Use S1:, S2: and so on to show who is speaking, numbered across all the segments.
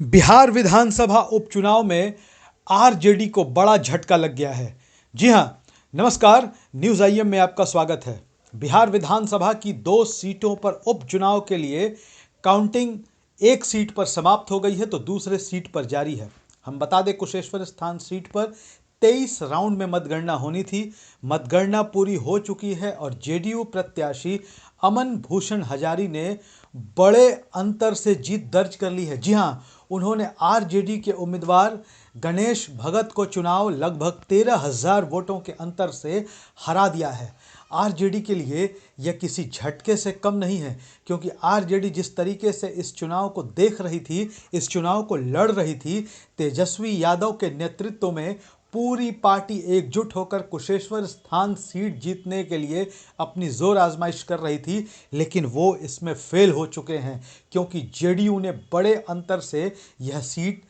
S1: बिहार विधानसभा उपचुनाव में आरजेडी को बड़ा झटका लग गया है। जी हां, नमस्कार, न्यूज़ आईएम में आपका स्वागत है। बिहार विधानसभा की 2 सीटों पर उपचुनाव के लिए काउंटिंग एक सीट पर समाप्त हो गई है तो दूसरे सीट पर जारी है। हम बता दें, कुशेश्वर स्थान सीट पर 23 राउंड में मतगणना होनी थी। मतगणना पूरी हो चुकी है और जेडीयू प्रत्याशी अमन भूषण हजारी ने बड़े अंतर से जीत दर्ज कर ली है। जी हां, उन्होंने आरजेडी के उम्मीदवार गणेश भगत को चुनाव लगभग 13,000 वोटों के अंतर से हरा दिया है। आरजेडी के लिए यह किसी झटके से कम नहीं है, क्योंकि आरजेडी जिस तरीके से इस चुनाव को देख रही थी, इस चुनाव को लड़ रही थी, तेजस्वी यादव के नेतृत्व में पूरी पार्टी एकजुट होकर कुशेश्वर स्थान सीट जीतने के लिए अपनी जोर आजमाइश कर रही थी, लेकिन वो इसमें फेल हो चुके हैं, क्योंकि जेडीयू ने बड़े अंतर से यह सीट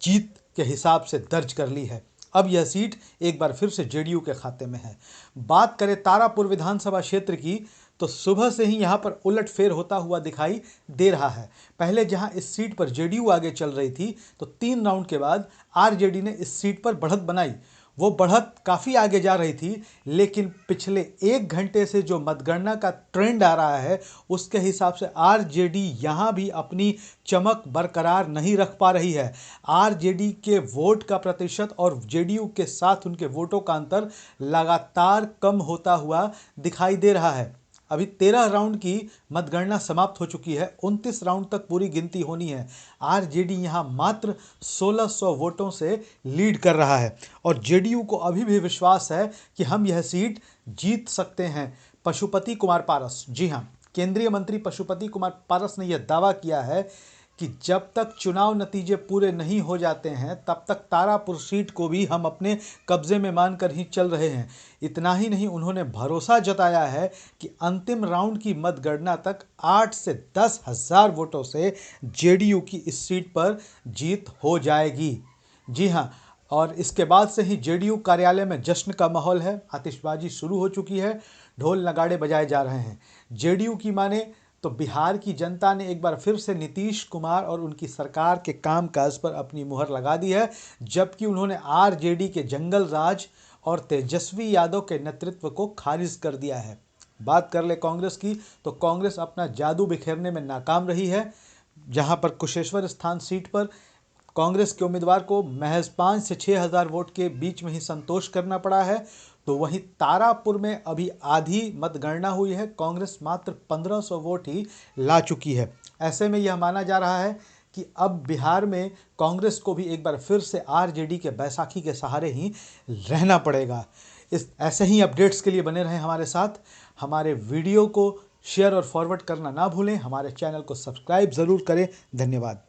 S1: जीत के हिसाब से दर्ज कर ली है। अब यह सीट एक बार फिर से जेडीयू के खाते में है। बात करें तारापुर विधानसभा क्षेत्र की, तो सुबह से ही यहां पर उलटफेर होता हुआ दिखाई दे रहा है। पहले जहां इस सीट पर जेडीयू आगे चल रही थी, तो 3 राउंड के बाद आरजेडी ने इस सीट पर बढ़त बनाई। वो बढ़त काफ़ी आगे जा रही थी, लेकिन पिछले 1 घंटे से जो मतगणना का ट्रेंड आ रहा है, उसके हिसाब से आरजेडी यहाँ भी अपनी चमक बरकरार नहीं रख पा रही है। आरजेडी के वोट का प्रतिशत और जेडीयू के साथ उनके वोटों का अंतर लगातार कम होता हुआ दिखाई दे रहा है। अभी 13 राउंड की मतगणना समाप्त हो चुकी है, 29 राउंड तक पूरी गिनती होनी है। आरजेडी यहां मात्र 1600 वोटों से लीड कर रहा है और जेडीयू को अभी भी विश्वास है कि हम यह सीट जीत सकते हैं। पशुपति कुमार पारस, जी हां, केंद्रीय मंत्री पशुपति कुमार पारस ने यह दावा किया है कि जब तक चुनाव नतीजे पूरे नहीं हो जाते हैं, तब तक तारापुर सीट को भी हम अपने कब्जे में मानकर ही चल रहे हैं। इतना ही नहीं, उन्होंने भरोसा जताया है कि अंतिम राउंड की मतगणना तक 8 से 10,000 वोटों से जेडीयू की इस सीट पर जीत हो जाएगी। जी हां, और इसके बाद से ही जेडीयू कार्यालय में जश्न का माहौल है। आतिशबाजी शुरू हो चुकी है, ढोल नगाड़े बजाए जा रहे हैं। जेडीयू की माने तो बिहार की जनता ने एक बार फिर से नीतीश कुमार और उनकी सरकार के कामकाज पर अपनी मुहर लगा दी है, जबकि उन्होंने आरजेडी के जंगल राज और तेजस्वी यादव के नेतृत्व को खारिज कर दिया है। बात कर ले कांग्रेस की, तो कांग्रेस अपना जादू बिखेरने में नाकाम रही है। जहां पर कुशेश्वर स्थान सीट पर कांग्रेस के उम्मीदवार को महज 5 से 6,000 वोट के बीच में ही संतोष करना पड़ा है, तो वहीं तारापुर में अभी आधी मतगणना हुई है, कांग्रेस मात्र 1500 वोट ही ला चुकी है। ऐसे में यह माना जा रहा है कि अब बिहार में कांग्रेस को भी एक बार फिर से आरजेडी के बैसाखी के सहारे ही रहना पड़ेगा। इस ऐसे ही अपडेट्स के लिए बने रहें हमारे साथ। हमारे वीडियो को शेयर और फॉरवर्ड करना ना भूलें। हमारे चैनल को सब्सक्राइब ज़रूर करें। धन्यवाद।